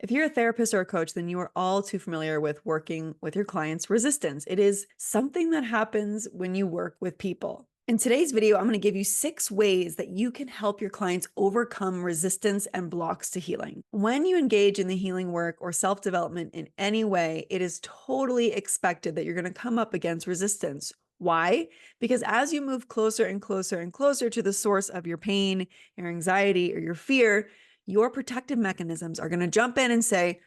If you're a therapist or a coach, then you are all too familiar with working with your clients' resistance. It is something that happens when you work with people. In today's video, I'm going to give you 6 ways that you can help your clients overcome resistance and blocks to healing. When you engage in the healing work or self-development in any way, it is totally expected that you're going to come up against resistance. Why? Because as you move closer and closer and closer to the source of your pain, your anxiety, or your fear, your protective mechanisms are going to jump in and say,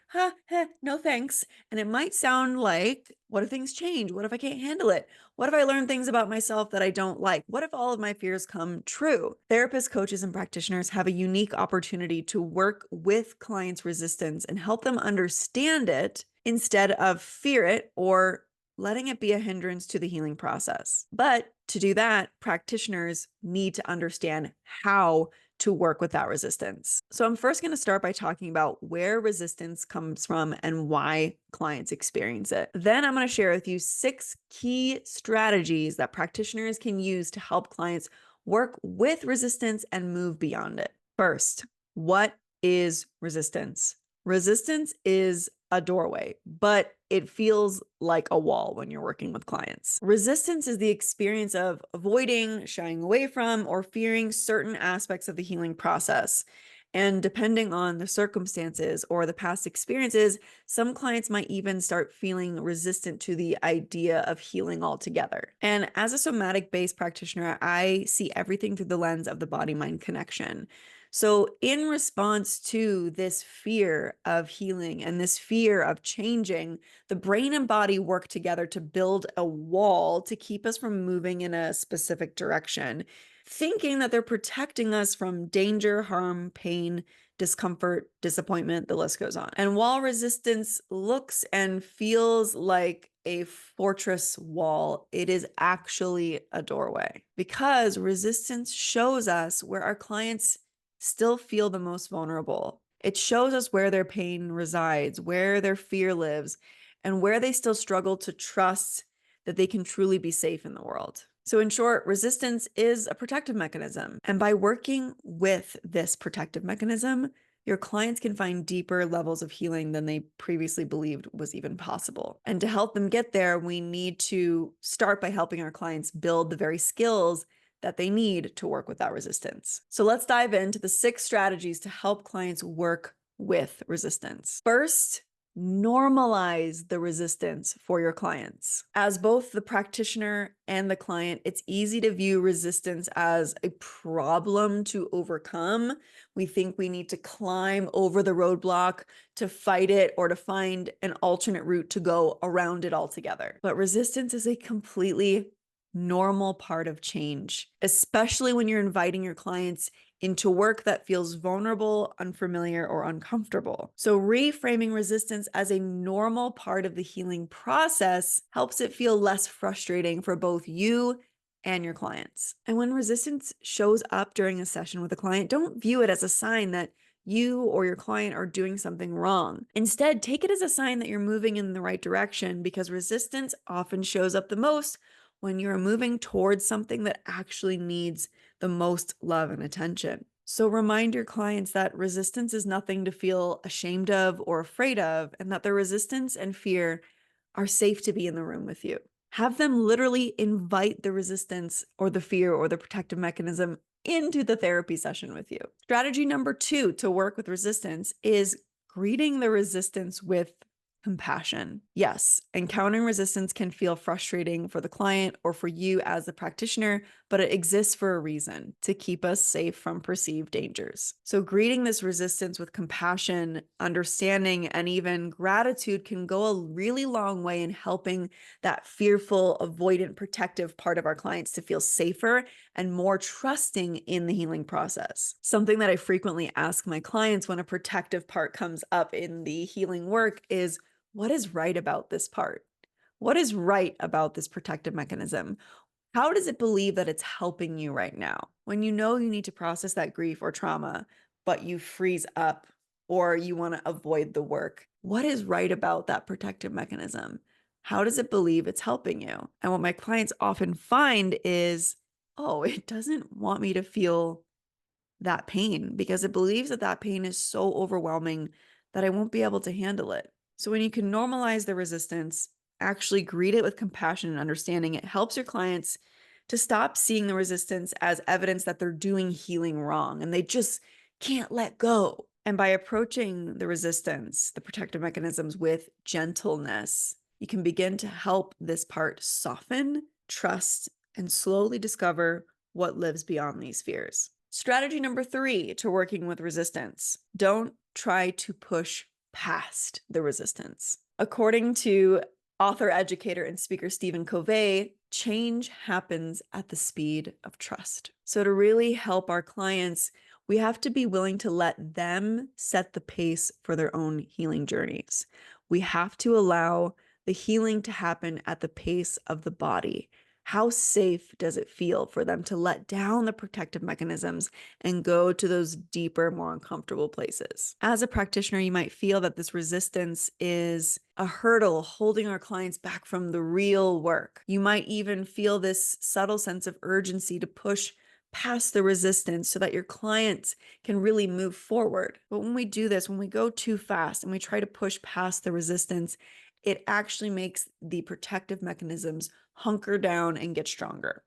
no thanks. And it might sound like, what if things change? What if I can't handle it? What if I learn things about myself that I don't like? What if all of my fears come true? Therapists, coaches, and practitioners have a unique opportunity to work with clients' resistance and help them understand it instead of fear it or letting it be a hindrance to the healing process. But to do that, practitioners need to understand how to work with that resistance. So I'm first going to start by talking about where resistance comes from and why clients experience it. Then I'm going to share with you 6 key strategies that practitioners can use to help clients work with resistance and move beyond it. First, what is resistance? Resistance is a doorway, but it feels like a wall when you're working with clients. Resistance is the experience of avoiding, shying away from, or fearing certain aspects of the healing process. And depending on the circumstances or the past experiences, some clients might even start feeling resistant to the idea of healing altogether. And as a somatic-based practitioner, I see everything through the lens of the body-mind connection. So in response to this fear of healing and this fear of changing, the brain and body work together to build a wall to keep us from moving in a specific direction, thinking that they're protecting us from danger, harm, pain, discomfort, disappointment, the list goes on. And while resistance looks and feels like a fortress wall, it is actually a doorway, because resistance shows us where our clients still feel the most vulnerable. It shows us where their pain resides, where their fear lives, and where they still struggle to trust that they can truly be safe in the world. So in short, resistance is a protective mechanism. And by working with this protective mechanism, your clients can find deeper levels of healing than they previously believed was even possible. And to help them get there, we need to start by helping our clients build the very skills that they need to work with that resistance. So let's dive into the 6 strategies to help clients work with resistance. First, normalize the resistance for your clients. As both the practitioner and the client, it's easy to view resistance as a problem to overcome. We think we need to climb over the roadblock to fight it or to find an alternate route to go around it altogether. But resistance is a completely normal part of change, especially when you're inviting your clients into work that feels vulnerable, unfamiliar, or uncomfortable. So reframing resistance as a normal part of the healing process helps it feel less frustrating for both you and your clients. And when resistance shows up during a session with a client, don't view it as a sign that you or your client are doing something wrong. Instead, take it as a sign that you're moving in the right direction, because resistance often shows up the most when you're moving towards something that actually needs the most love and attention. So remind your clients that resistance is nothing to feel ashamed of or afraid of, and that the resistance and fear are safe to be in the room with you. Have them literally invite the resistance or the fear or the protective mechanism into the therapy session with you. Strategy number 2 to work with resistance is greeting the resistance with compassion. Yes, encountering resistance can feel frustrating for the client or for you as the practitioner, but it exists for a reason: to keep us safe from perceived dangers. So greeting this resistance with compassion, understanding, and even gratitude can go a really long way in helping that fearful, avoidant, protective part of our clients to feel safer and more trusting in the healing process. Something that I frequently ask my clients when a protective part comes up in the healing work is, what is right about this part? What is right about this protective mechanism? How does it believe that it's helping you right now? When you know you need to process that grief or trauma, but you freeze up or you want to avoid the work, what is right about that protective mechanism? How does it believe it's helping you? And what my clients often find is, oh, it doesn't want me to feel that pain because it believes that that pain is so overwhelming that I won't be able to handle it. So when you can normalize the resistance, actually greet it with compassion and understanding, it helps your clients to stop seeing the resistance as evidence that they're doing healing wrong and they just can't let go. And by approaching the resistance, the protective mechanisms with gentleness, you can begin to help this part soften, trust, and slowly discover what lives beyond these fears. Strategy number 3 to working with resistance: don't try to push past the resistance. According to author, educator, and speaker Stephen Covey, change happens at the speed of trust. So to really help our clients, we have to be willing to let them set the pace for their own healing journeys. We have to allow the healing to happen at the pace of the body. How safe does it feel for them to let down the protective mechanisms and go to those deeper, more uncomfortable places? As a practitioner, you might feel that this resistance is a hurdle holding our clients back from the real work. You might even feel this subtle sense of urgency to push past the resistance so that your clients can really move forward. But when we do this, when we go too fast and we try to push past the resistance, it actually makes the protective mechanisms hunker down and get stronger.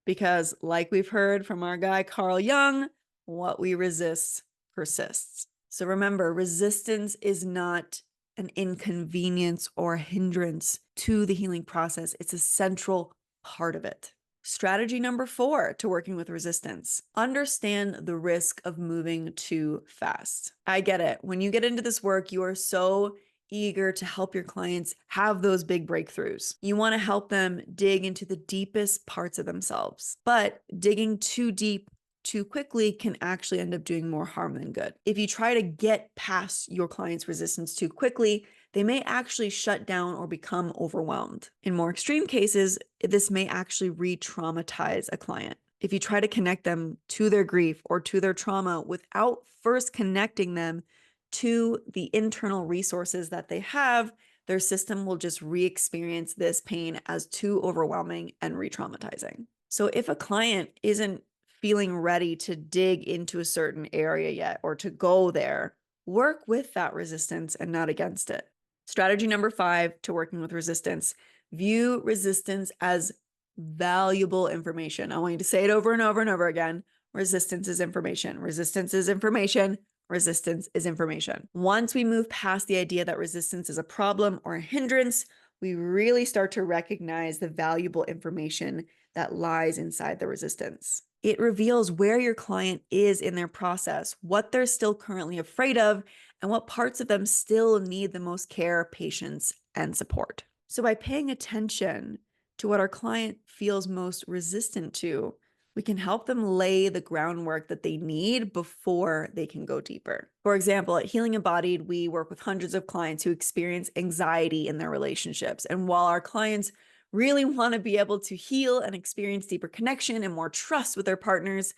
Because, like we've heard from our guy Carl Jung, what we resist persists. So remember, resistance is not an inconvenience or a hindrance to the healing process. It's a central part of it. Strategy number 4 to working with resistance: understand the risk of moving too fast. I get it. When you get into this work, you are so eager to help your clients have those big breakthroughs. You want to help them dig into the deepest parts of themselves. But digging too deep too quickly can actually end up doing more harm than good. If you try to get past your client's resistance too quickly, they may actually shut down or become overwhelmed. In more extreme cases, this may actually re-traumatize a client. If you try to connect them to their grief or to their trauma without first connecting them to the internal resources that they have, their system will just re-experience this pain as too overwhelming and re-traumatizing. So if a client isn't feeling ready to dig into a certain area yet or to go there, work with that resistance and not against it. Strategy number 5 to working with resistance: view resistance as valuable information. I want you to say it over and over and over again. Resistance is information. Resistance is information. Resistance is information. Once we move past the idea that resistance is a problem or a hindrance, we really start to recognize the valuable information that lies inside the resistance. It reveals where your client is in their process, what they're still currently afraid of, and what parts of them still need the most care, patience, and support. So by paying attention to what our client feels most resistant to, we can help them lay the groundwork that they need before they can go deeper. For example, at Healing Embodied, we work with hundreds of clients who experience anxiety in their relationships. And while our clients really want to be able to heal and experience deeper connection and more trust with their partners,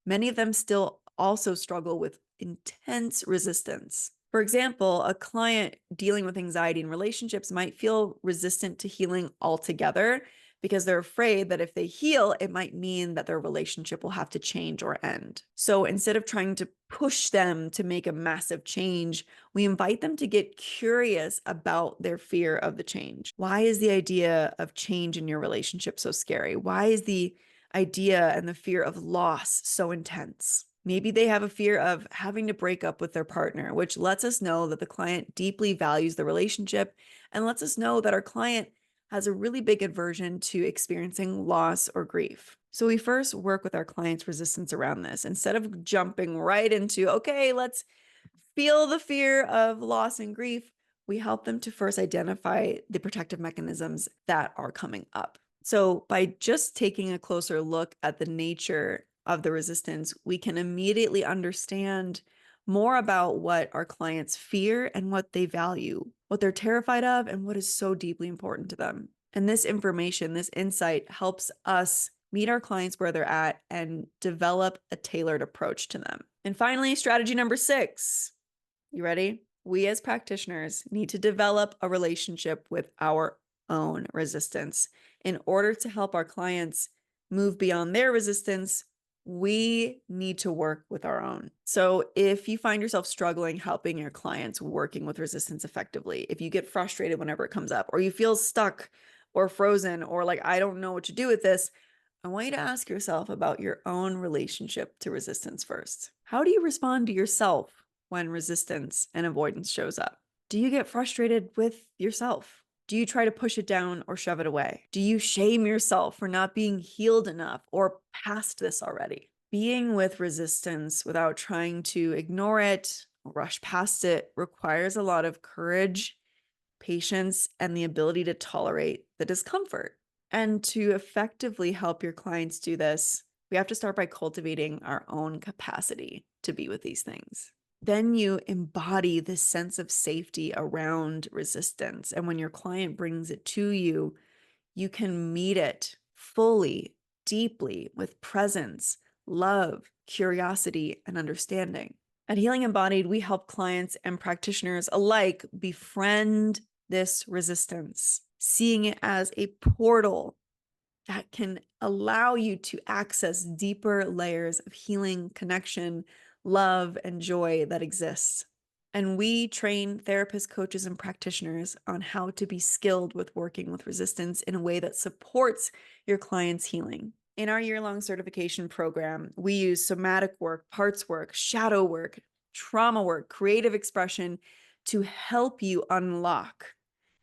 many of them still also struggle with intense resistance. For example, a client dealing with anxiety in relationships might feel resistant to healing altogether because they're afraid that if they heal, it might mean that their relationship will have to change or end. So instead of trying to push them to make a massive change, we invite them to get curious about their fear of the change. Why is the idea of change in your relationship so scary? Why is the idea and the fear of loss so intense? Maybe they have a fear of having to break up with their partner, which lets us know that the client deeply values the relationship and lets us know that our client has a really big aversion to experiencing loss or grief. So we first work with our client's resistance around this instead of jumping right into, okay, let's feel the fear of loss and grief. We help them to first identify the protective mechanisms that are coming up. So by just taking a closer look at the nature of the resistance, we can immediately understand more about what our clients fear and what they value, what they're terrified of, and what is so deeply important to them. And this information, this insight helps us meet our clients where they're at and develop a tailored approach to them. And finally, strategy number 6. You ready? We as practitioners need to develop a relationship with our own resistance in order to help our clients move beyond their resistance we need to work with our own. So if you find yourself struggling helping your clients working with resistance effectively, if you get frustrated whenever it comes up, or you feel stuck or frozen, or like, I don't know what to do with this, I want you to ask yourself about your own relationship to resistance first. How do you respond to yourself when resistance and avoidance shows up? Do you get frustrated with yourself? Do you try to push it down or shove it away? Do you shame yourself for not being healed enough or past this already? Being with resistance without trying to ignore it or rush past it requires a lot of courage, patience, and the ability to tolerate the discomfort. And to effectively help your clients do this, we have to start by cultivating our own capacity to be with these things. Then you embody this sense of safety around resistance. And when your client brings it to you, you can meet it fully, deeply with presence, love, curiosity, and understanding. At Healing Embodied, we help clients and practitioners alike befriend this resistance, seeing it as a portal that can allow you to access deeper layers of healing, connection, love, and joy that exists. And we train therapists, coaches, and practitioners on how to be skilled with working with resistance in a way that supports your client's healing. In our year-long certification program, we use somatic work, parts work, shadow work, trauma work, creative expression to help you unlock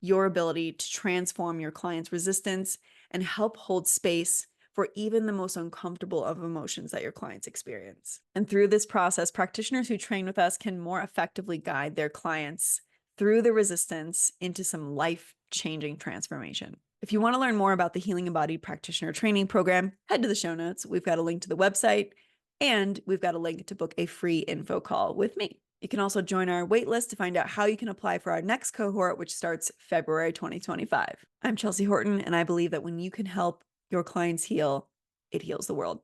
your ability to transform your client's resistance and help hold space for even the most uncomfortable of emotions that your clients experience. And through this process, practitioners who train with us can more effectively guide their clients through the resistance into some life-changing transformation. If you want to learn more about the Healing Embodied Practitioner Training Program, head to the show notes. We've got a link to the website, and we've got a link to book a free info call with me. You can also join our waitlist to find out how you can apply for our next cohort, which starts February 2025. I'm Chelsea Horton, and I believe that when you can help your clients heal, it heals the world.